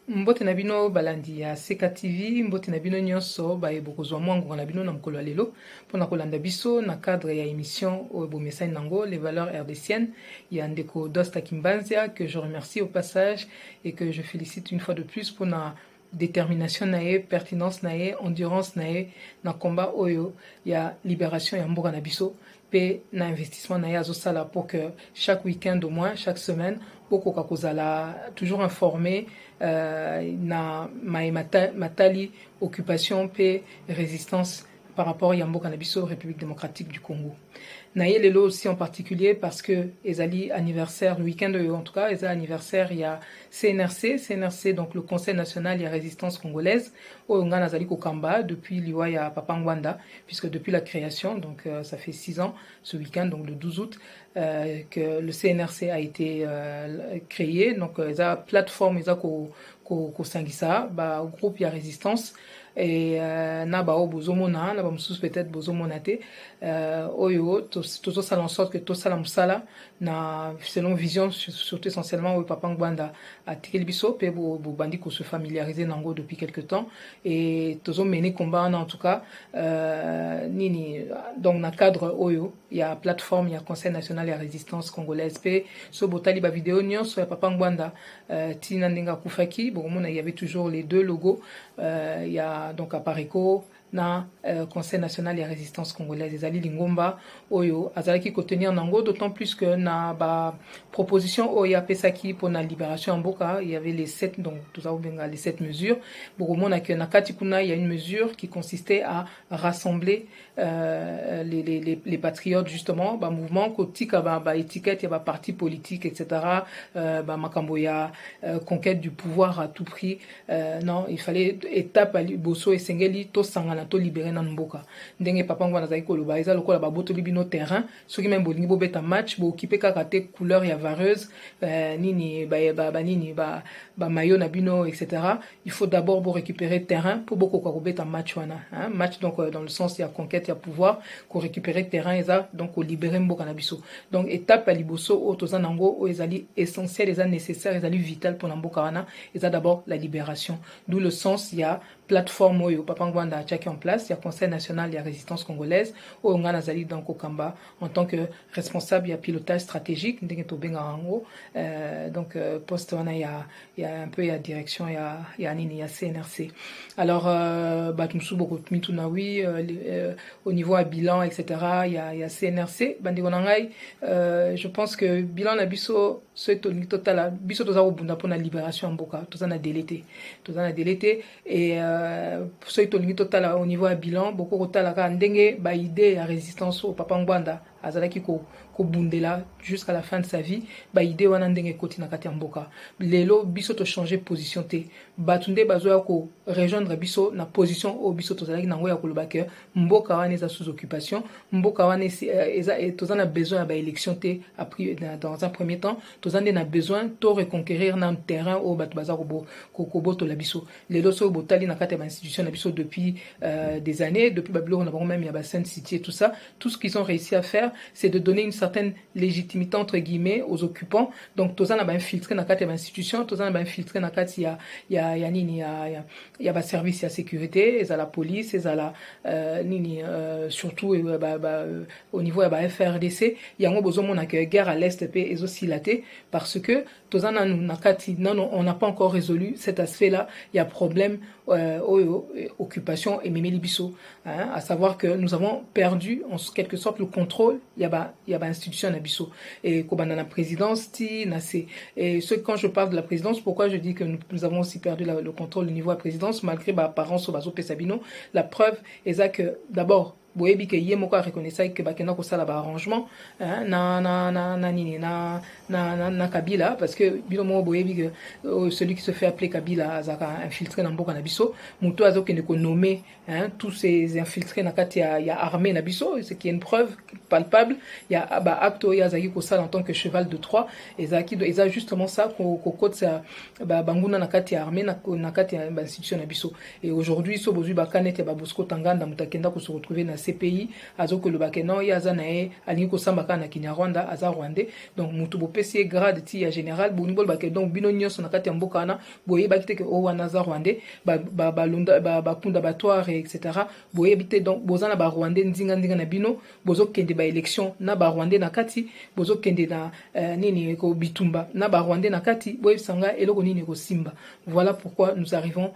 Mbote na bino balandi ya Seka TV, mbote na bino nyonso baye bokozwa mwangu na bino na mkolo ya lelo pona kolanda biso na cadre ya émission au beau message nango les valeurs rdciennes ya ndeko Dosta Kimbanzia que je remercie au passage et que je félicite une fois de plus pour na détermination nae, pertinence nae, endurance nae na combat oyo ya libération ya mboka na biso pe na investissement nae azosala pour que chaque week-end au moins, chaque semaine beaucoup kakozala toujours informé na matali occupation pe résistance par rapport à mboka na biso République démocratique du Congo. Naye lelo aussi en particulier parce que ezali anniversaire le week-end en tout cas ezali anniversaire il y a CNRC donc le Conseil national et résistance congolaise au ngana zali kokamba depuis liwa ya Papa Ngwanda puisque depuis la création donc ça fait 6 ans ce week-end donc le 12 août que le CNRC a été créé donc eza plateforme eza ko sangisa ba groupe ya résistance et na ba bozomona na ba mususu peut-être bozomona te oyo tout ça en sorte que tout ça la musala na selon vision surtout essentiellement au Papa Ngwanda a tikeli biso pe bo bandi ko se familiariser nango depuis quelque temps et tozo mener combat en tout cas nini donc na cadre oyo il y a plateforme il y a Conseil national de résistance congolaise pe so botali ba vidéo nyonso ya Papa Ngwanda tina ndinga kufaki bon il y avait toujours les deux logos il y a donc à Pareco na Conseil national de résistance congolaise ezali lingomba oyo azalaki ko tenir nango d'autant plus que na ba proposition oya pesaki pour la libération en Mboka il y avait les 7 donc tout ça les 7 mesures bokomona que na kati kuna il y a une mesure qui consistait à rassembler les patriotes justement ba mouvement kotika ba étiquette ya ba parti politique etc ba makambo ya conquête du pouvoir à tout prix non il fallait étape ali boso esengeli to sangana to libérer na mboka ndenge Papa Ngwanda zaki koloba eza lokola ba boto libino terrain soki même bolingi bo beta match bo occuper kaka te couleur ya vareuse nini nini ba maillot na bino etc il faut d'abord bo récupérer terrain pour beaucoup ko beta match wana match donc dans le sens il y a conquête il y a pouvoir ko récupérer terrain eza donc ko libérer mboka na biso donc étape à liboso o tozanango o ezali essentiel eza nécessaire ezali vital pour mboka wana eza d'abord la libération d'où le sens il y a plateforme oyo Papa Ngwanda a tchaki en place, il y a Conseil national de la résistance congolaise, au Ngana Zali dans Kokamba, en tant que responsable, il y a pilotage stratégique, donc poste il y a un peu il y a direction, il y a CNRC. Alors Batumsu Bokotumitunawi au niveau à bilan etc. Il y a CNRC, Bandi Wanangai, je pense que bilan na biso c'est total biso toza obunda pour la libération en Mboka, toza na délété et so itolingi total au niveau à bilan beaucoup kotala ka ndenge ba idée ya résistance au Papa Ngwanda azalaki ko bundela jusqu'à la fin de sa vie ba idée wana ndenge koti na kati ya mboka lelo biso to changer position te batunde bazoya ko rejoindre biso na position au biso tozalaki nango ya koloba ke mboka wana eza sous occupation mboka wana eza tozana besoin ba élection te après dans un premier temps tozande na besoin to reconquérir na terrain au bat baza ko boto la biso lelo so botali na kati ya institution na biso depuis des années depuis Babylone on a même il y a Sainte City tout ça tout ce qu'ils ont réussi à faire c'est de donner une certaine légitimité entre guillemets aux occupants donc tozana ba infiltrer na kati ya institution tozana ba infiltrer na kati ya nini ya ba service ya sécurité et à la police et à la nini surtout au niveau ya ba FRDC yango bozomona que guerre à l'est pe ezosi laté parce que tozana na kati non on n'a pas encore résolu cet aspect là il y a problème occupation et Mimeli Bisso à savoir que nous avons perdu en quelque sorte le contrôle il y a ba institution na biso et kobanda na présidence ti na c'est et ce quand je parle de la présidence pourquoi je dis que nous avons aussi perdu le contrôle au niveau de la présidence malgré ba apparence au bazo pesabino la preuve est que d'abord boyebi ke ye moko reconnaissait que bakena ko sala ba arrangement na na Kabila, parce que binomo boyebi celui qui se fait appeler Kabila azaka infiltré na mboka na biso, muto azoke ne ko nommer tous ces infiltrés na kati ya armée na biso, ce qui est une preuve palpable. Il y a acto ya zaki ko sala en tant que cheval de Troie, et zaki eza justement ça ko kotsa banguna na kati ya armée na kati ya institution na biso. Et aujourd'hui so bozui bakanet ya Bosco Tanganda mutakenda ko se retrouver na CPI azoko le bakeno ya za na e alingi ko samba kana Kinyarwanda aza rwandais. Donc mutu bo pesi grade ti ya général bonibol baké donc bino nyonso na kati ya mboka na boye bakite ke o wana za rwandais balunda bakunda batoire etc. boye bité donc bozana ba rwandais ndinga na bino bozo kende ba élection na ba rwandais na kati bozo kende na nini ko bitumba na ba rwandais na kati boye sanga eloko nini ko simba. Voilà pourquoi nous arrivons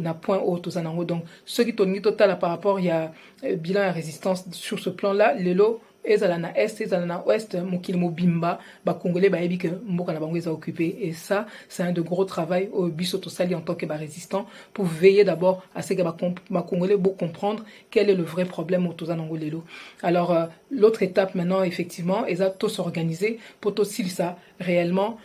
na point haut tozanango. Donc ce qui tourne total par rapport il y a bilan et résistance sur ce plan là lelo ezala na est ezala na ouest mokili mobimba ba congolais ba yebi que mboka na bango eza occupé, et ça c'est un de gros travail au biso to sali en tant que ba résistant pour veiller d'abord à ce que ba congolais beau comprendre quel est le vrai problème au tozanango lelo. Alors l'autre étape maintenant effectivement eza to s'organiser pour to silsa réellement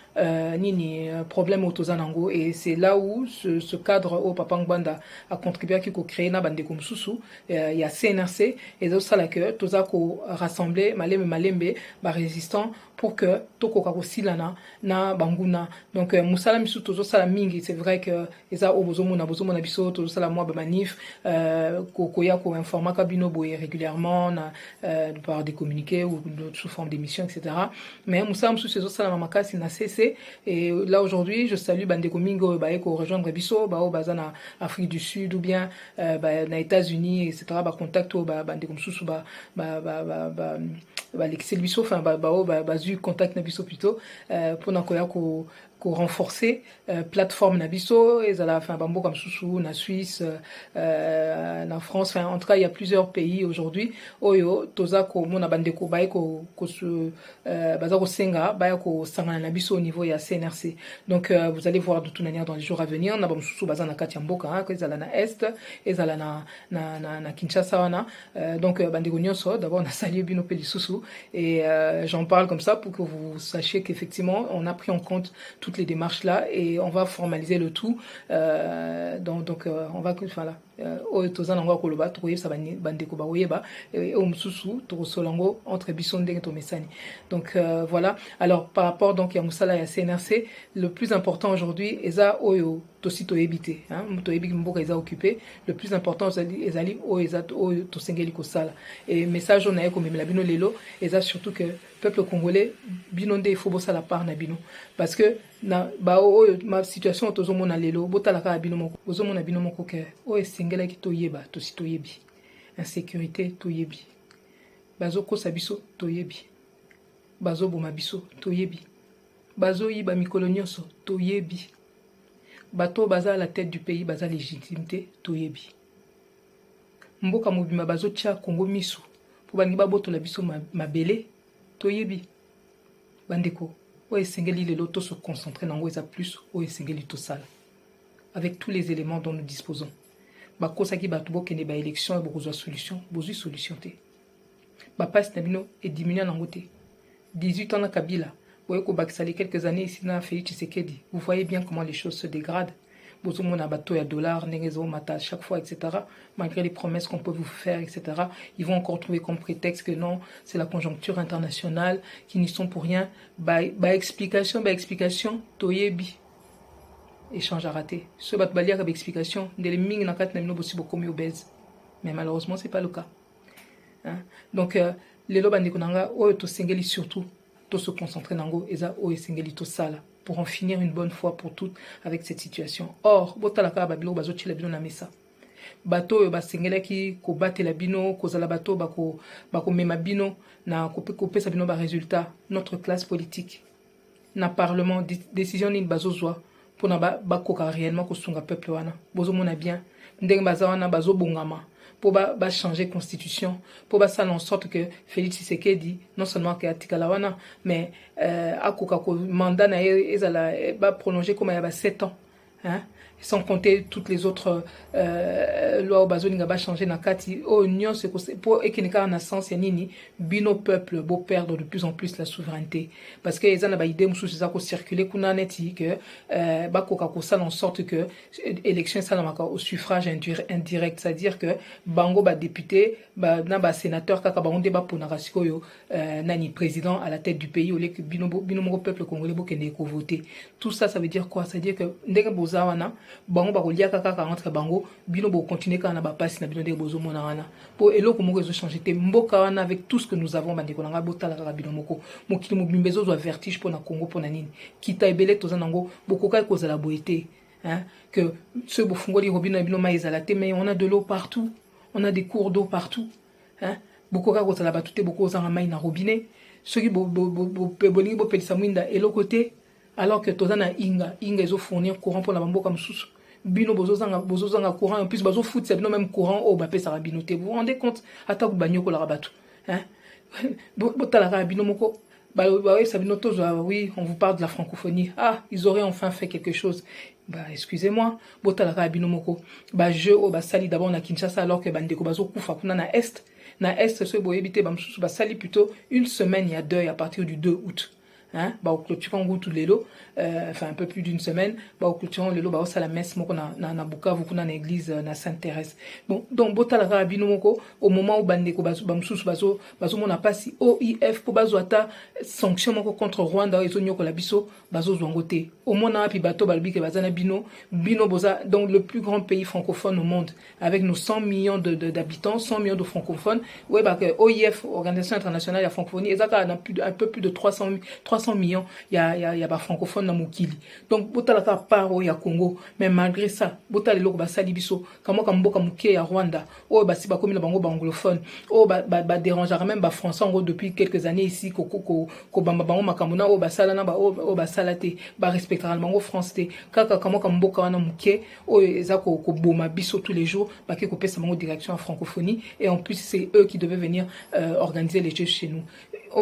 nini problème au tozanango, et c'est là où ce cadre au Papa Ngbanda a contribué à ko créer na bande comme susu il y a CNRC et ça là que toza ko rassembler malembe ba résistant pour que toko kakosilana na banguna. Donc musala misu tozo sala mingi, c'est vrai que eza obozomona biso tozo sala moi ba manif koya ko informa kabino boye régulièrement na par des communiqués ou sous forme d'émissions etc. Mais musala misu tozo sala mamakasi na CC, et là aujourd'hui je salue Bandeko Mingo ba ko rejoindre biso ba o bazana Afrique du Sud ou bien na États-Unis etc. ba contact ba Bandeko Msusu l'excel biso enfin bazu contact na biso plutôt pour nakoya ko renforcer plateforme na biso ezala enfin bambo comme susu na Suisse na France, enfin en tout cas il y a plusieurs pays aujourd'hui oyo toza ko mona bandeko baye ko se baza ko senga baye ko sangana na biso au niveau ya CNRC. Donc vous allez voir de toute manière dans les jours à venir na bam susu baza na kati ya mboka ko ezala na est ezala na Kinshasa wana donc bandeko nyonso d'abord na saluer bino pe lisusu, et j'en parle comme ça pour que vous sachiez qu'effectivement on a pris en compte toutes les démarches là et on va formaliser le tout. Donc on va enfin là tozana koloba tokoyebisa bandeko baoyeba o mususu tokosolango entre biso ndenge to mesani. Donc voilà. Alors par rapport donc ya musala ya CNRC, le plus important aujourd'hui eza oyo tosi toyebite muto yebi mboka eza occupé, le plus important ezali oyo eza oyo tosengeli kosala, et message on a ko memela bino lelo eza surtout que peuple congolais binonde il faut bosala la part na bino, parce que na ba oyo ma situation tozomona lelo botala ka bino moko bozomona bino moko ke oyo sengela ki toyeba tosi toyebi insécurité toyebi bazo kosa biso toyebi bazo boma biso toyebi bazo yiba mikolo nyonso toyebi bato baza à la tête du pays baza légitimité toyebi mboka mobima bazo tia Congo misu pour bangi baboto la biso mabele toyebi bandeko oyo esengeli lelo to se concentrer nango eza plus oyo esengeli tosala avec tous les éléments dont nous disposons. Bakosaki bato bokende ba élection et bokozwa solution bozui solution te bapasi na bino ediminua nango te 18 ans na Kabila boye ko bakisali quelques années ici na Félix Tshisekedi. Vous voyez bien comment les choses se dégradent. Bozomona bateau ya dollar nengezo mata chaque fois etc. Malgré les promesses qu'on peut vous faire etc. Ils vont encore trouver comme prétexte que non, c'est la conjoncture internationale, qui n'y sont pour rien. Ba explication toyebi échange à rater. Ce bat balia comme explication de les ming na kat na mino bosi bokomi obèse. Mais malheureusement c'est pas le cas. Donc les lobandeko nanga oyo to sengeli surtout to se concentrer nango eza oyo sengeli to sala pour en finir une bonne fois pour toutes avec cette situation. Or botalaka babilo bazoti la bino na mesa. Bato oyo basengelaki ko batela bino kozala bato bako mema bino na kopesa bino ba résultat notre classe politique na parlement décision ni bazozwa pour na bakoka réellement ko sunga peuple wana bozo mona bien ndenge bazawana bazo bongama pour changer constitution pour faire en sorte que Félix Tshisekedi non seulement que atikala wana mais akoka ko mandat na ezala ba prolonger comme il y a 7 ans hein, sans compter toutes les autres lois au bazo n'ga pas changer na kati oh union c'est pour et qui n'est qu'un sens nini bino peuple beau perdre de plus en plus la souveraineté parce que ils en a ba idée musu ça ko circuler kuna neti que ba ko ka ça en sorte que élection ça na au suffrage indirect, c'est-à-dire que bango ba député ba na ba sénateur kaka ba onde ba pona rasikoyo nani président à la tête du pays au lieu que bino peuple congolais bo kende ko voter. Tout ça veut dire quoi? Ça veut dire que ndenge bozawana bango ba kolia kaka entre bango bino bo continuer kana ba passe na bino de bozo mona wana po eloko moko ezo changer te mboka wana avec tout ce que nous avons bandeko nanga botala kaka bino moko mokili mobimbezo zo vertige pour na Congo pour na nini kita ebele tozanango bokoka ko za la boité, hein, que ce bofungoli robino na bino maizalate mais on a de l'eau partout, on a des cours d'eau partout, hein, bokoka ko za la batute boko za mai na robinet ceux qui bolingi bo pelisa mwinda eloko te alors que tozana inga ezo fournir courant pour la bamboka msusu bino bozozanga courant en plus bazo foot c'est bino même courant au bapé ça bino te vous vous rendez compte attaque banyoko la rabatu, hein, botala bino moko bah oui ça bino tozo oui on vous parle de la francophonie, ah ils auraient enfin fait quelque chose. Bah excusez-moi botala bino moko bah je au ba sali d'abord na Kinshasa alors que bandeko bazo kufa kuna na est ce boye bité bamsusu ba sali plutôt une semaine il y a deuil à partir du 2 août. Hein, bah au clôturant tout les lots, enfin un peu plus d'une semaine, bah au clôturant les lots, bah au la messe moko na Bukavu kuna na église na Sainte-Thérèse. Bon donc botala rabino moko au moment où bandeko bamsusu bazo mona pasi OIF pour bazo ata sanction moko contre Rwanda ezo nyoko la biso bazo zwangote. Au moins na pi bato balbi ke bazana bino boza donc le plus grand pays francophone au monde avec nos 100 millions d'habitants, 100 millions de francophones. Ouais bah que OIF, Organisation internationale de la francophonie, ezaka un peu plus de 300 millions, il y a ba francophone na mokili. Donc botala ka paro ya Congo, mais malgré ça, botala loko ba sali biso, kamo kamboka muke ya Rwanda, oh ba si ba komi na bango ba anglophone, oh ba déranger même ba français en gros depuis quelques années ici ko bamba bango makamuna oh ba sala na ba oh ba salate, ba respectera bango français, kaka kamo kamboka wana muke, oh eza ko boma biso tous les jours, ba ke ko pesa bango direction à francophonie et en plus c'est eux qui devaient venir organiser les jeux chez nous.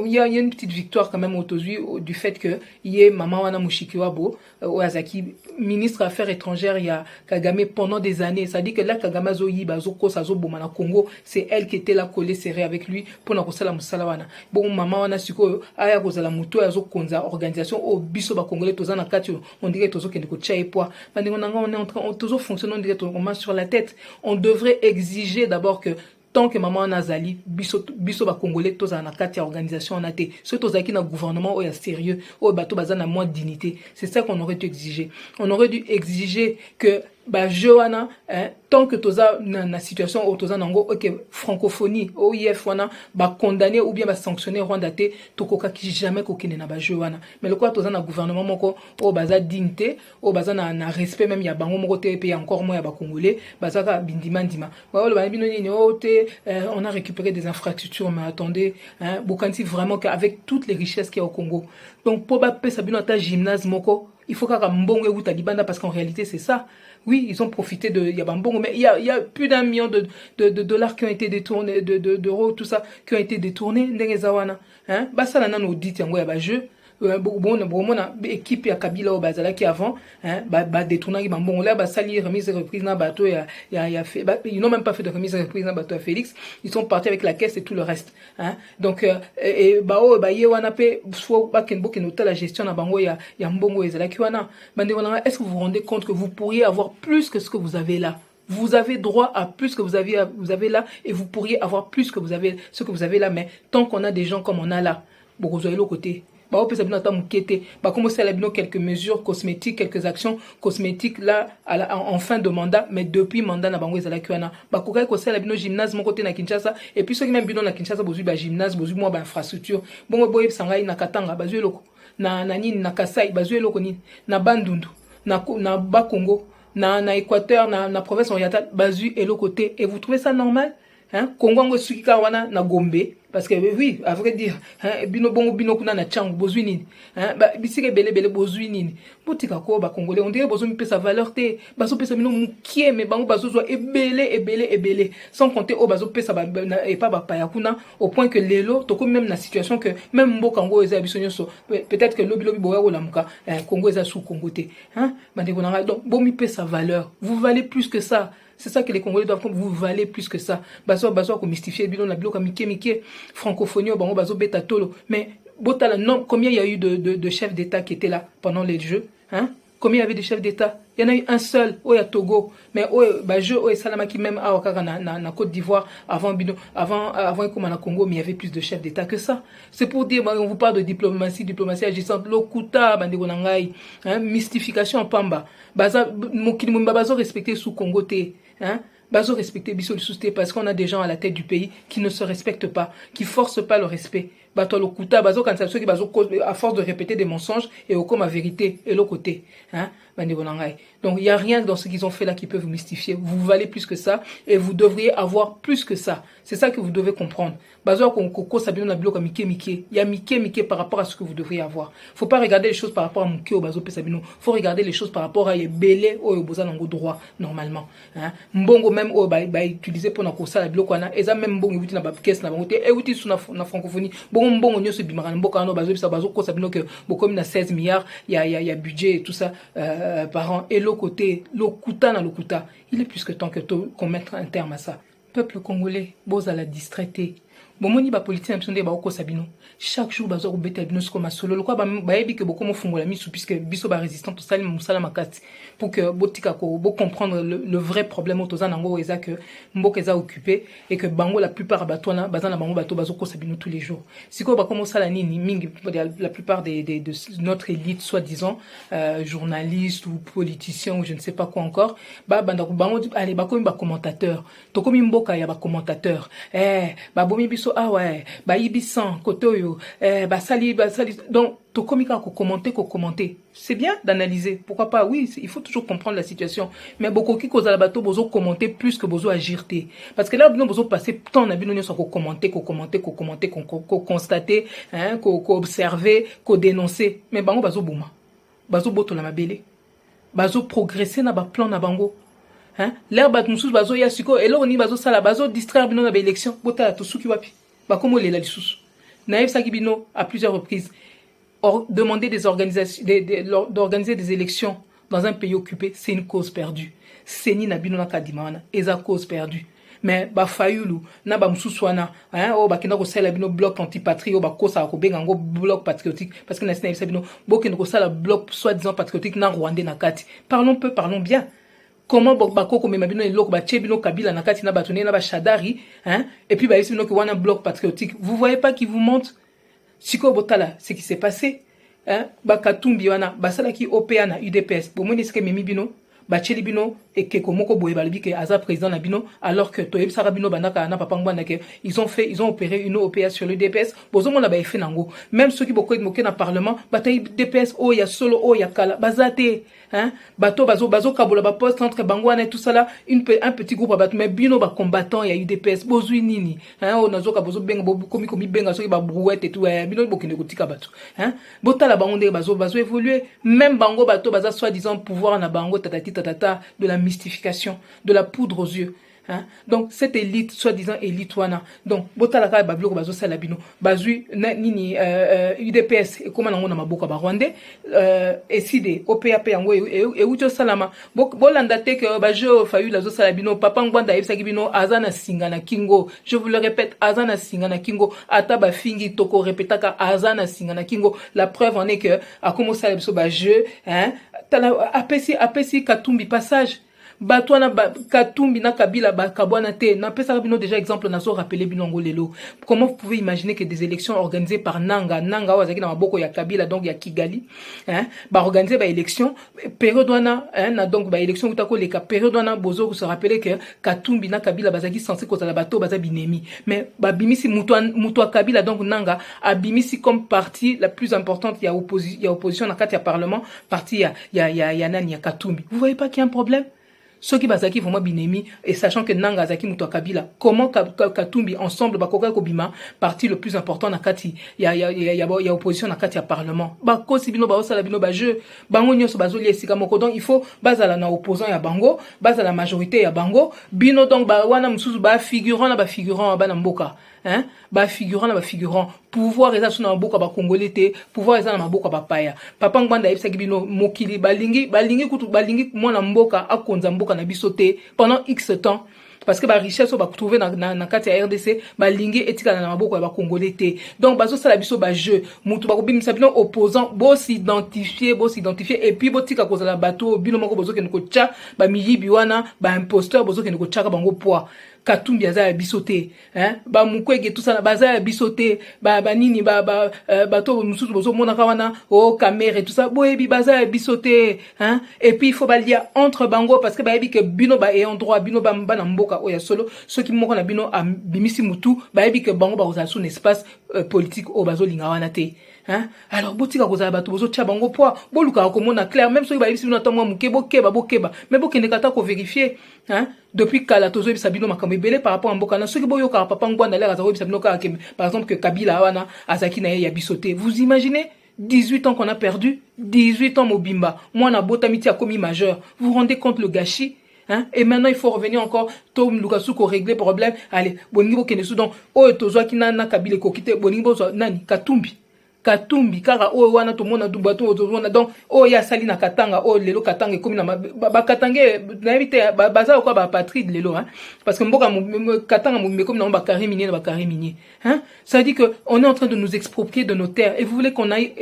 Il y a une petite victoire quand même aujourd'hui du fait que y ait Maman Wana Mushikiwabo, Oazaki, ministre des Affaires étrangères, il y a Kagame pendant des années. Ça dit que là, Kagame Zoyi, Bazoko, Sazo, Bomana, Congo, c'est elle qui était là collée serrée avec lui pour na kosala musalawana. Bon, Maman Wana Siko, Aya Kozala Muto, Azo Konza, organisation, au biso ba Congolais, Tozana Katio, on dirait Tozo Kendeko Tchaye Poa. On est en train, Tozo fonctionne, on dirait Tozo main sur la tête. On devrait exiger d'abord que tant que maman Nazali, biso ba Congolais, tous en a organisation en athée. Ceux tous qui na gouvernement ou sérieux, ou bateau bazan a moins de dignité. C'est ça qu'on aurait dû exiger. On aurait dû exiger que bah Johanna, hein, tant que toza na situation où toza nango ok francophonie OIF wana ba condamner ou bien ba sanctionner Rwanda te tokoka ki jamais kokene na ba Johanna. Mais le quoi toza na gouvernement moko o baza dignité o baza na respect même ya bango moko te pe encore moins ya ba Congolais bazaka bindima ba o ba bino ni o te on a récupéré des infrastructures mais attendez hein bokanti vraiment qu'avec toutes les richesses qu'il y a au Congo. Donc pour ba pe sabino ta gymnase moko il faut qu'à mbongo ou talibanda parce qu'en réalité c'est ça. Oui, ils ont profité de Yabambongo, mais il y a plus d'1 million de dollars qui ont été détournés, d'euros, tout ça, qui ont été détournés. Ndegezawana, hein? Basa la nano dit yango yaba jeu. Bon, équipe ya Kabila au Bazala qui avant, hein, détourner qui bon là, sali remise et reprise na bateau fait, ils n'ont même pas fait de remise et reprise na bateau à Félix. Ils sont partis avec la caisse et tout le reste, hein. Donc wana pe soit bakenbo qui note la gestion na bango ya mbongo ezala ki wana. Est-ce que vous vous rendez compte que vous pourriez avoir plus que ce que vous avez là? Vous avez droit à plus que vous avez là et vous pourriez avoir plus que ce que vous avez là, mais tant qu'on a des gens comme on a là, bon, vous avez l'autre côté. Bah, on peut s'abonner à mukete. Bah, commencer à la quelques mesures cosmétiques, quelques actions cosmétiques là, en fin de mandat, mais depuis mandat na bango ezala kiwana. Bah, kokai kosa la bino gymnase mon côté na Kinshasa, et puis ceux qui même bino na Kinshasa, bozu ba gymnase, bozu moi ba infrastructure. Bon, boye sangai na Katanga, bazu loko. Na nini na Kasai, bazu loko nini. Na Bandundu, na Bakongo, na Équateur, na province orientale, bazu et l'autre côté. Et vous trouvez ça normal? Hein? Kongo ngo sukika wana na Gombe. Parce que oui, à vrai dire, hein, bino bongo bino kuna na changu bozui nini, hein, ba bisike bele bele bozui nini. Botika ko ba congolais, on dirait bozo mi pesa valeur te, bazo pesa bino mukie me bango bazo zo ebele, sans compter o bazo pesa ba et pas ba paya kuna au point que lelo toko même na situation que même mboka ngo eza biso nyonso, peut-être que lobi boya ko lamuka, Congo eza sous Congo te, hein, bandeko na donc bo mi pesa valeur. Vous valez plus que ça. C'est ça que les Congolais doivent comprendre. Vous valez plus que ça. Bazo ko mystifier bilon na bilo ka mike francophonie bango bazo beta tolo. Mais botala non, combien il y a eu de chefs d'État qui étaient là pendant les Jeux, hein? Combien il y avait de chefs d'État? Il y en a eu un seul, au Togo, mais au jeu au Salamaki même à Okara na Côte d'Ivoire avant comme na Congo, mais il y avait plus de chefs d'État que ça. C'est pour dire, on vous parle de diplomatie agissante, lokuta bandegonangai, hein, mystification en pamba. Baza mokili bazo respecter sous Congo té, hein? Bazo respecter biso le sousté parce qu'on a des gens à la tête du pays qui ne se respectent pas, qui forcent pas le respect. Bato lokuta bazo quand ça qui bazo à force de répéter des mensonges et au comme à vérité et l'autre côté, hein? Donc il n'y a rien dans ce qu'ils ont fait là qui peut vous mystifier. Vous valez plus que ça et vous devriez avoir plus que ça. C'est ça que vous devez comprendre. Bazo koko sabino na bilo ka mike. Il y a mike par rapport à ce que vous devriez avoir. Faut pas regarder les choses par rapport à muke au bazo pesabino. Faut regarder les choses par rapport à yebele au boza nango droit normalement, hein. Mbongo même au ba utiliser pour na kosa la bilo kwana eza même mbongo wuti na ba caisse na bango te e wuti sous na francophonie. Mbongo nyoso bimaka mboka no bazo ko sabino que bokomi na 16 milliards, il y a budget et tout ça par an et l'autre côté lokuta, il est plus que temps qu'on mette un terme à ça. Peuple congolais, boza la distraité. Bomoni ba politique na bisonde ba oko sabino. Chaque jour bazo beta bino comme solo lokwa ba yebi que boko mo fungola misu puisque biso ba résistant to sali musala makati pour que botika ko bo comprendre le vrai problème autoza nango eza que mboka eza occupé et que bango la plupart batona bazana bango bato bazo ko sabino tous les jours. Siko ba komo sala nini mingi la plupart de notre élite soi-disant journalistes ou politiciens ou je ne sais pas quoi encore ba bandako bango allez ba komi ba commentateur to komi mboka ya ba commentateur ba bomi biso ah ouais ba yibisan kotoyo basali donc to komika ko commenter c'est bien d'analyser, pourquoi pas, oui il faut toujours comprendre la situation mais beaucoup qui cause la bateau bozo commenter plus que bozo agir parce que là nous bozo passer temps na bino nyonso ko commenter ko constater hein ko observer ko dénoncer mais bango bazo buma bazo boto la mabele bazo progresser na ba plan na bango, hein l'air bat mususu bazo ya siko et là on y bazo sala bazo distraire bino na ba élection bota to suki wapi ba komo lela lisusu naïf sakibino à plusieurs reprises demander d'organiser des élections dans un pays occupé, c'est une cause perdue. C'est ni nabino na kadimana, eza cause perdue. Mais ba fayulu na ba msuswana hein o ba kina ko sala bino bloc anti-patrie o ba kosa ko benga ngo bloc patriotique parce que na sina bino bokeno ko sala bloc soi-disant patriotique na rwandais na kati. Parlons peu, parlons bien. Comment bako ko mema bino eloko ba chebino kabila na kati na batone na ba shadari hein et puis ba bino ko wana bloc patriotique. Vous voyez pas qui vous monte? Siko botala, ce qui s'est passé, hein, Bakatumbi wana, basala ki OPA na UDPS, bomoni ske memi bino, bacheli bino, et que komoko boye balibi ke aza président na bino, alors que toyeb sara bino bandaka na papangwa na ke, ils ont opéré une OPA sur l'UDPS, bozomo na ba effet nango, même ceux qui boko moké na parlement, bataille DPS, oh ya solo, oh ya kala, bazate, hein, bato bazo kabola ba poste entre bangwana et tout ça là, un petit groupe bato, mais bino ba combattant ya UDPS, bozui nini, hein, on a zoka bozo benga, komi benga, soki ba brouette et tout, bino bokine kotika bato, hein, bota la bango bazo évoluer, même bango bato baza soi-disant pouvoir na bango tatata de la mystification, de la poudre aux yeux. Hein? Donc cette élite, soi-disant élite wana. Donc botalaka bablo bazo salabino, bazui nini UDPS et comment on a maboka ba rwandais et si des OPAP yango et uto salama bolanda te que bajo fayu la zo salabino papa ngwanda yebisa kibino azana singa na kingo. Je vous le répète, azana singa na kingo ata ba fingi toko répétaka azana singa na kingo. La preuve en est que a commencé à biso ba jeu hein apesi katumbi passage Batwana Katumbi na Kabila Kabwana te. Na pesa bino déjà exemple na so rappeler binongo lelo. Comment vous pouvez imaginer que des élections organisées par Nanga wazaki na maboko ya Kabila donc ya Kigali, hein, ba organiser ba élection période wana hein na donc ba élection utako les cas période wana bozo se rappeler que Katumbi na Kabila bazaki censé kozala bato bazabinemi mais ba bimisi muto Kabila donc Nanga a bimisi comme partie la plus importante ya opposition na kati ya parlement parti ya nani ya Katumbi. Vous voyez pas qu'il y a un problème? ceux qui bazaki vraiment binemi et sachant que nanga zaki muto kabila comment katumbi ensemble bakoka kobima parti le plus important na kati ya opposition na kati ya parlement ba kosi bino ba osala bino ba jeu bango nyoso bazoli esika moko donc il faut bazala na opposant ya bango bazala majorité ya bango bino donc ba wana mususu ba figurant ba na mboka hein ba figurant pouvoir eza suna mboka ba congolais te pouvoir eza na mboka ba paya papa ngwanda yebisa bino mokili balingi mwana mboka akonza mboka na biso te pendant X temps parce que ba richesse ba trouver na kati ya RDC balingi etika na maboko ya ba congolais te donc bazo sala biso ba jeu mutu ba kobimisa bino opposant bo s'identifier et puis bo tika kozala bato bino moko bozo ke nkocha ba miyibi wana ba imposteur bozo ke nkochaka bango poids Katumbi aza ya bisote hein ba mukwege tout ça baza ya bisote ba nini ba to mususu bozo mona kawana o caméra et tout ça boyebi baza ya bisote hein et puis il faut ba lire entre bango parce que ba yebi que bino ba et en droit bino ba na mboka o ya solo ceux qui moko na bino a bimisi mutu ba yebi que bango ba oza sous un espace politique o bazo linga wana te hein alors botika kozala bato bozo tia bango poids boluka komona clair même soki ba yebisi bino tamwa muke bokeba mais bokende kata ko vérifier hein depuis kala tozo yebisa bino makambo ebele par rapport à mboka na soki boyoka papa ngwanda lera zawo yebisa bino ka par exemple que Kabila wana azaki na ye ya bisote vous imaginez 18 ans qu'on a perdu 18 ans mobimba moi na botamiti a commis majeur vous rendez compte le gâchis hein et maintenant il faut revenir encore Tom Lukasuko régler problème allez boningo kenesu donc o tozo akina Kabila ko kite boningo nani Katumbi kaka o wana to mona du bato ozona donc o ya sali na katanga o lelo katanga ekomi na ba katange na éviter baza ko ba patrie de lelo hein parce que mboka katanga mo comme na ba carré minier hein ça dit que on est en train de nous exproprier de nos terres et vous voulez qu'on aille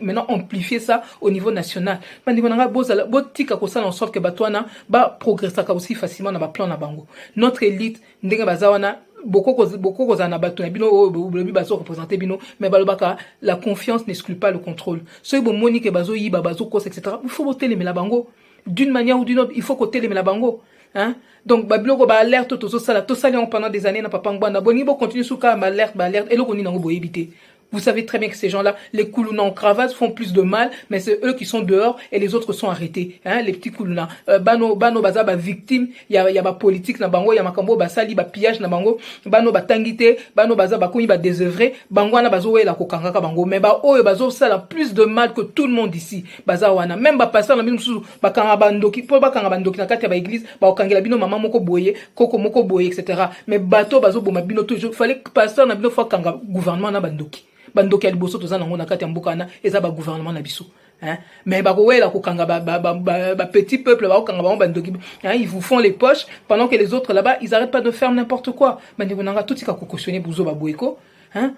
maintenant amplifier ça au niveau national bandi konanga bozala botika ko ça en sorte que batwana ba progresser aussi facilement na ba plan na bango notre élite ndenge bazawana beaucoup kozana bato na bino lobi bazo représenter bino mais balobaka la confiance n'exclut pas le contrôle ceux bo monique bazo yiba bazo cause etc il faut voter les bango d'une manière ou d'une autre il faut côté les bango hein donc babiloko ba alerte to sala pendant des années na papa ngwanda boni bo continue sous ka alerte et lo koni nango boyebité. Vous savez très bien que ces gens-là, les koulouna en cravate font plus de mal, mais c'est eux qui sont dehors et les autres sont arrêtés. Hein, les petits koulouna. Bano baza ba victime, y a ba politique na bango, y a makambo ba sali ba pillage na bango, bano ba tangité, bano baza ba komi ba désœuvré, bango na bazo la kokanga ka bango, mais ba oyo bazo ça plus de mal que tout le monde ici. Baza wana, même ba pasteur na bino mususu, ba kanga bandoki, po ba kanga bandoki na kati ya ba église, ba okangela bino mama moko boye, koko moko boye etc. Mais bato bazo boma bino toujours, fallait que pasteur na bino fa kanga gouvernement na bandoki. Bandoki ya liboso toza nango na kati ya mboka na eza ba gouvernement na biso hein mais ba kowela ko kanga ba petit peuple ba kanga ba bandoki hein ils vous font les poches pendant que les autres là-bas ils arrêtent pas de faire n'importe quoi bandi konanga tout tika ko cautionner buzo ba boeko hein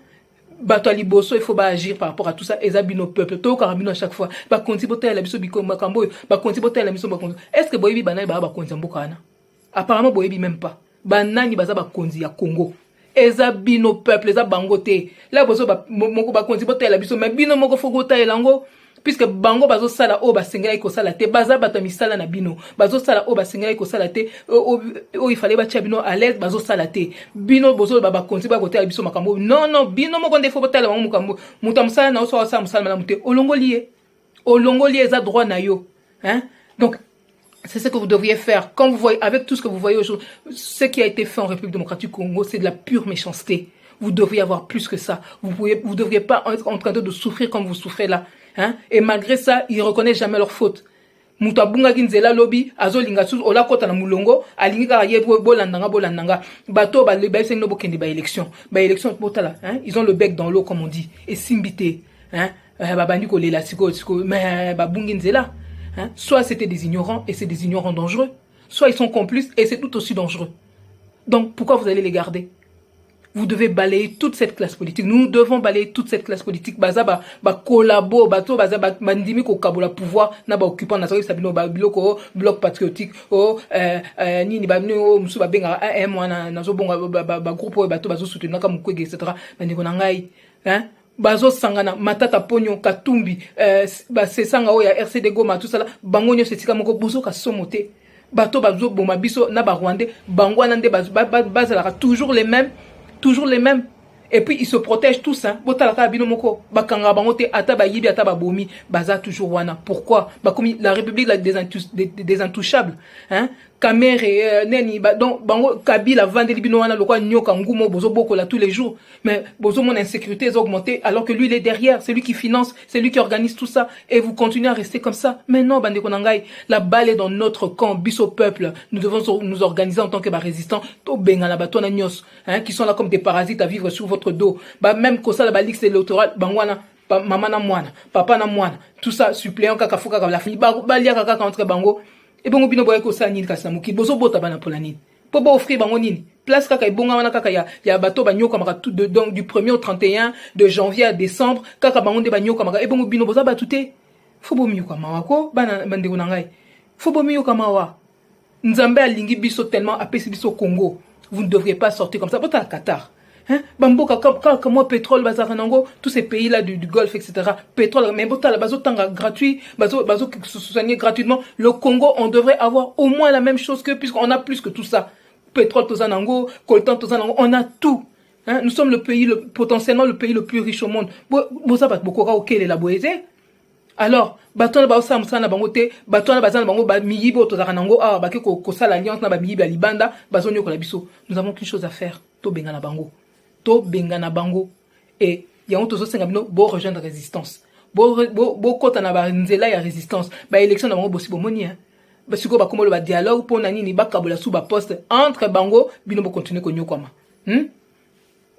bato liboso il faut ba agir par rapport à tout ça eza bino peuple to karabino à chaque fois ba konti botel la biso biko makambo ba konti botel la biso ba konti est-ce que boyebi banai ba konti mboka na apparemment boyebi même pas banani baza ba konti ya Congo eza bino peuple eza bangote la bozo moko ba konzi botela biso mais bino moko fogota elango puisque bango bazo sala o ba sengela ko sala te baza bata misala na bino bazo sala o ba sengela ko sala te o il fallait ba tia bino à l'aise bazo sala te bino bozo ba konzi ba kotela biso makambo non bino moko ndefo botela bango makambo mutamsala na so sa musala na mute olongoli eza droit na yo hein donc c'est ce que vous devriez faire. Quand vous voyez, avec tout ce que vous voyez aujourd'hui, ce qui a été fait en République démocratique du Congo, c'est de la pure méchanceté. Vous devriez avoir plus que ça. Vous devriez pas être en train de souffrir comme vous souffrez là. Hein? Et malgré ça, ils reconnaissent jamais leur faute. Mutabunga ginzela lobby, azolinga sous, ola kota na mulongo, alinga ye bolandanga. Bato, ba seng no bokende ba élection. Ba élection, botala, hein? Ils ont le bec dans l'eau, comme on dit. Et simbité, hein? Babandi ko lela siko, mais babunginzela. Hein? Soit c'était des ignorants et c'est des ignorants dangereux, soit ils sont complices et c'est tout aussi dangereux. Donc pourquoi vous allez les garder? Vous devez balayer toute cette classe politique. Nous devons balayer toute cette classe politique. Baza ba collabo, bato baza ba mandimi ko kabola pouvoir na ba occupant na soki sabino ba biloko bloc patriotique nini ba no musu ba benga AM wana na zo bonga ba groupe bato bazo soutenir ka mukwege etc. Bandiko na ngai hein bazo sangana matata ponyo Katumbi c'est sanga o ya RCD Goma tout ça là bango nyo setika moko bozo ka somote bato bazo boma biso na ba Rwandais bango nande bazala toujours les mêmes Et puis ils se protègent tous, hein. Botalaka bino moko, bakanga bangote ata ba yibi ata ba bomi, baza toujours wana. Pourquoi? Bah comme la République des intouchables, hein. Kamere neni donc bango Kabila vandeli bino wana lokwa nyoka ngumo bozo boko là tous les jours. Mais bozo mon insécurité est augmentée alors que lui il est derrière, c'est lui qui finance, c'est lui qui organise tout ça et vous continuez à rester comme ça. Mais non bande konangai, la balle est dans notre camp, biso peuple. Nous devons nous organiser en tant que résistants, to bengala batona nyos, hein, qui sont là comme des parasites à vivre sur votre dos. Bah même que ça la balix électorale bangwana maman na mwana, papa na mwana, tout ça suppléant kaka fuka la fini ba lia kaka entre bango. Et bon bino boye ko sa nini kasi muki bozo bota bana pour la nini po ba offrir bango nini place kaka ibonga wana kaka ya bato banyo kamaka tout de donc du 1er au 31 de janvier à décembre kaka bango de banyo kamaka et bon bino boza batute fo bo miyo kama wako bana bande ko nangai fo bo miyo kama wa nzambe alingi biso tellement apesi biso Congo vous ne devriez pas sortir comme ça bota Qatar. Hein? Bamboka comme pétrole bazaranango tous ces pays là du Golfe etc. Pétrole mais bota la bazo tanga gratuit bazo soigner gratuitement le Congo on devrait avoir au moins la même chose que puisqu'on a plus que tout ça pétrole tozanango coltan tozanango on a tout hein? Nous sommes le pays potentiellement le pays le plus riche au monde boza bat bokora okele la boété alors batona ba osa musana bango te batona bazana bango ba miyibo tozaranango ah ba ke ko sala alliance na ba miyibi alibanda bazonyo ko la biso nous avons qu'une chose à faire to benga na bango to bengana bango et ya on tozo senga bino bo rejoindre résistance bo kota na ba nzela ya résistance ba élection na bango bosi bomoni hein ba siko ba komolo ba dialogue pour nani ni ba kabola sous ba poste entre bango bino bo continuer ko nyokoma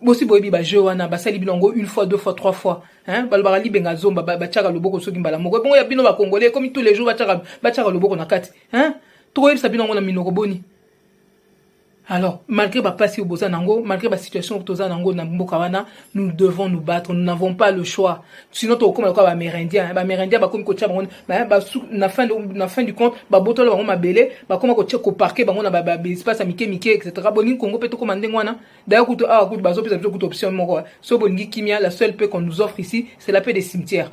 bosi boyebi ba jeu wana ba sali bilongo une fois deux fois trois fois hein balbara libenga zomba ba tchaka loboko soki mbala moko bongo ya bino ba congolais comme tous les jours ba tchaka loboko na kati hein to yebi sabino na minoko boni. Alors, malgré ma passé au Bozanango, malgré ma situation au Tozanango, nous devons nous battre. Nous n'avons pas le choix. Sinon, tu as comme un Amérindien. Amérindien, comme coach, na fin du compte, botol bango mabele, comme coach au parquet, bango na espace à Mickey, etc. Bonin Congo peut commander moi. D'ailleurs, écoute, bazo peut être option moi. So boningi kimia, la seule paix qu'on nous offre ici, c'est la paix des cimetières.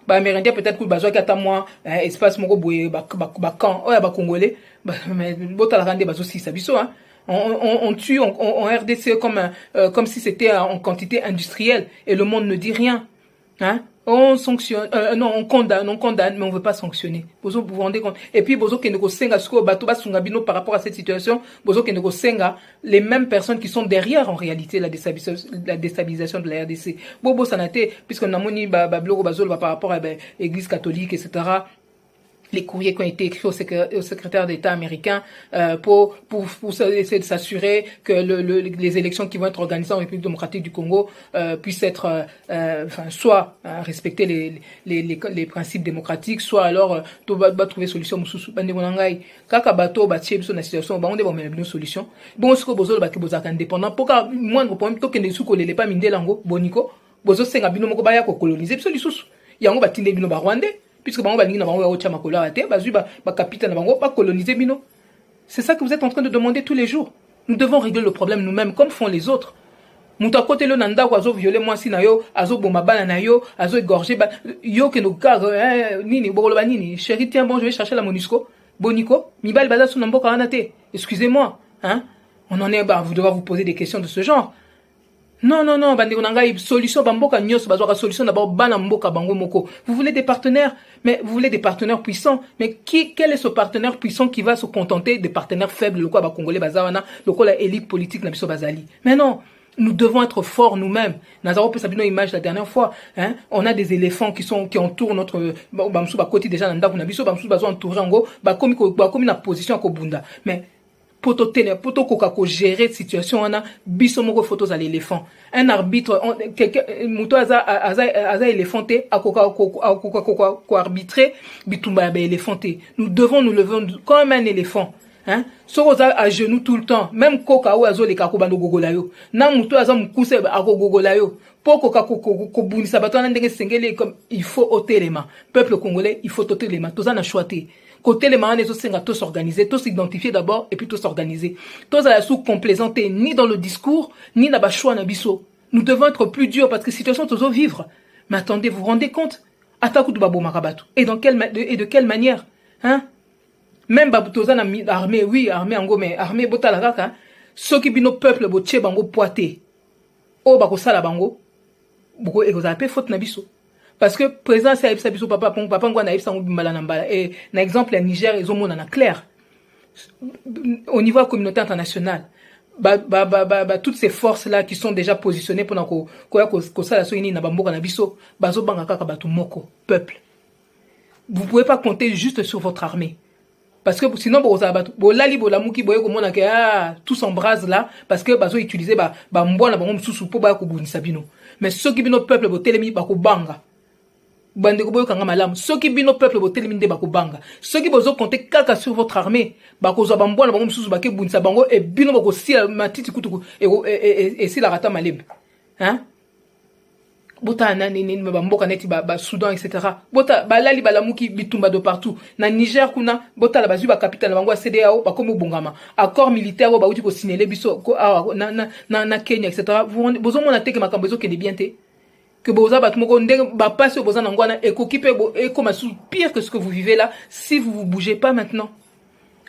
Amérindien peut-être que bazo kata moi espace moko boye camp oya ba congolais mais botala rande bazo si sabiso hein. On tue en RDC comme si c'était en quantité industrielle et le monde ne dit rien hein. On sanctionne non on condamne mais on veut pas sanctionner bozo vous vous rendez compte et puis bozo keneko senga sko bato basunga bino par rapport à cette situation bozo keneko senga les mêmes personnes qui sont derrière en réalité la déstabilisation de la RDC bobo sanate puisque namoni ba bloko bazolo par rapport à l'église catholique etc. Les courriers qui ont été écrits au secrétaire d'État américain pour essayer de s'assurer que les élections qui vont être organisées en République démocratique du Congo puissent être soit respecter les principes démocratiques, soit alors trouver solution mususu bande bonangai kaka bato batie biso na situation ba onde ba mena solution bon siko bozolo ba ke bozaka indépendant poka moindre problème to kende suko lele pa mindelango boniko bozo senga bino moko ba ya ko coloniser biso lisusu yango batinde bino ba rwandais puisque bango balingi na bango ya ocha makola ate bazui ba capitaine na bango ba coloniser bino. C'est ça que vous êtes en train de demander tous les jours. Nous devons régler le problème nous-mêmes comme font les autres. Muta kote lo nanda ko azo violer moi si na yo azo bomba bana na yo azo égorger yo que nos gars nini bokolo ba nini chérie tiens bon je vais chercher la MONUSCO boniko mibal baza sou namboka wana te excusez-moi hein on en est vous devez vous poser des questions de ce genre. Non, bande konangai solution bamboka nyos bazwaka solution d'abord bana mboka bango moko. Vous voulez des partenaires, mais vous voulez des partenaires puissants, mais quel est ce partenaire puissant qui va se contenter des partenaires faibles le quoi ba congolais bazawana, le quoi la élite politique na biso bazali. Mais non, nous devons être forts nous-mêmes. Nazaro peut sabino image la dernière fois, hein, on a des éléphants qui entourent notre bamsou ba côté déjà nanda kuna biso bamsou bazo entourer ngo ba komi na position ko bunda. Mais poto koka ko gérer situation wana biso moko photos à l'éléphant un arbitre quelqu'un muto aza éléphanté akoka ko arbitrer bitumba ba éléphanté nous devons nous lever comme un éléphant hein soza à genoux tout le temps même koka ou azo le kakobando gogola yo na muto aza mukuse ako gogola yo poko ko bunisa bato na ndenge sengele comme il faut ôter les mains peuple congolais il faut ôter les mains toza na choité côté les marins tous s'organiser, tous s'identifier d'abord et puis tous s'organiser. Tous à la sous complaisanter ni dans le discours ni dans le choix nabiso. Nous devons être plus durs parce que situation tous vivre. Mais attendez, vous vous rendez compte? Ataku de babo marabatu. Et de quelle manière? Hein? Même babutoza na armée, oui, armée ango mais armée botalaka, ceux qui bino peuple boche bango poité. o bako sala bango boko ekozala pe faute na biso parce que président ça ebisa biso papa ngwa na ebisa ngobimbala na mbala et na exemple ya Niger ezomona na clair au niveau de la communauté internationale toutes ces forces là qui sont déjà positionnées pour que ça la soit na bamboka na biso bazo banga kaka batu moko peuple. Vous pouvez pas compter juste sur votre armée. Parce que sinon, tout s'embrase là, parce que bazo utiliser mais ceux qui bino peuple bo telemi bako banga. Bande ko boyo kanga malamu. Ceux qui bino peuple bo telemi nde bako banga. Ceux qui bozo compter kaka sur votre armée, bako zo bambona bango mususu bake bunisa bango et bino bako si matiti kutuku et si la rata maleb. Hein? Bota nani bamboka neti Soudan etc. Bota balali balamuki bitumba de partout. Na Niger kuna bota la bazu ba capitale bango CEDEAO ba komo bongama. Accord militaire ba uti ko signaler biso ko na Kenya etc. Vous bozo mona teke makambo zo kende bien te. Que boza bat moko ndenge ba passe boza nangwana et kokipe et comme pire que ce que vous vivez là si vous vous bougez pas maintenant.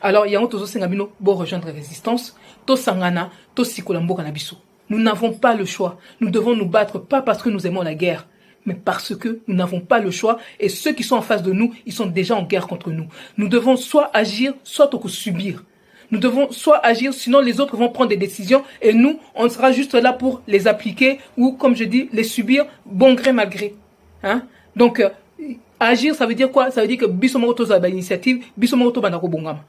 Alors yango tozo senga bino bo rejoindre résistance, to sangana, to sikola mboka na biso. Nous n'avons pas le choix. Nous devons nous battre, pas parce que nous aimons la guerre, mais parce que nous n'avons pas le choix. Et ceux qui sont en face de nous, ils sont déjà en guerre contre nous. Nous devons soit agir, soit subir. Nous devons soit agir, sinon les autres vont prendre des décisions et nous, on sera juste là pour les appliquer ou, comme je dis, les subir bon gré mal gré. Hein? Donc, agir, ça veut dire quoi? Ça veut dire que Bissomoto a l'initiative, Bissomoto Banako Bongama.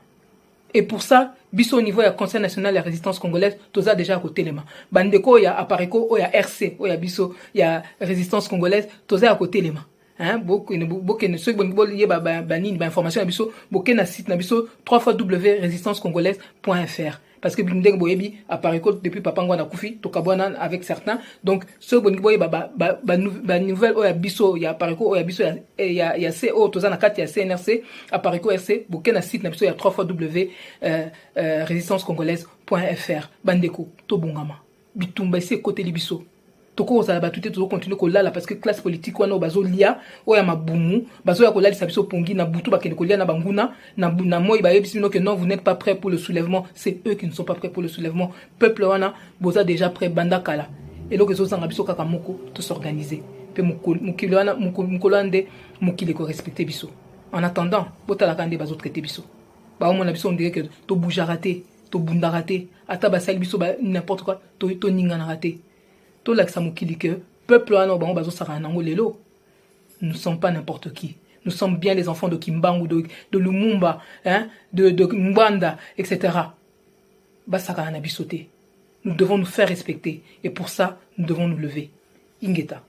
Et pour ça, biso au niveau du Conseil national de la résistance congolaise, toza déjà à côté les mains. Bandeko, il y a Apareko, il y a RC, il y a biso, il y a résistance congolaise, toza à côté les mains. Hein, beaucoup ne ceux qui veulent lier bani information à biso, beaucoup na site na biso www.resistancecongolaise.fr. Parce que bindeng boyebi Apareko depuis papa ngwana kufi tokabwana avec certains. Donc ceux qui boye nouvelle o ya biso ya Apareko o ya biso ya CO toza na kati ya CNRC Apareko RC beaucoup na site na biso ya www.resistancecongolaise.fr. Bandeko to bongama bitumba ese côté libiso. Toko ozala batute toujours continuer kolala parce que classe politique wana bazo lia oya mabumu bazo ya kolali sabiso pongi na butu bakende kolia na banguna na moi ba yebisi no que non vous n'êtes pas prêts pour le soulèvement, c'est eux qui ne sont pas prêts pour le soulèvement. Peuple wana boza déjà prêt banda kala et donc ezo sanga biso kaka moko to s'organiser pe mukili wana mukolande mukili ko respecter biso. En attendant botala kande bazo traiter biso ba on a biso on dirait que to bouja raté to bunda raté ata basali biso ba n'importe quoi to ninga na raté. Tout l'axamukili que peuple wana bango bazo sara nango lelo. Nous ne sommes pas n'importe qui. Nous sommes bien les enfants de Kimbangu, de Lumumba, hein, de Mbanda, etc. Basaka na bisoté. Nous devons nous faire respecter et pour ça nous devons nous lever. Ingeta.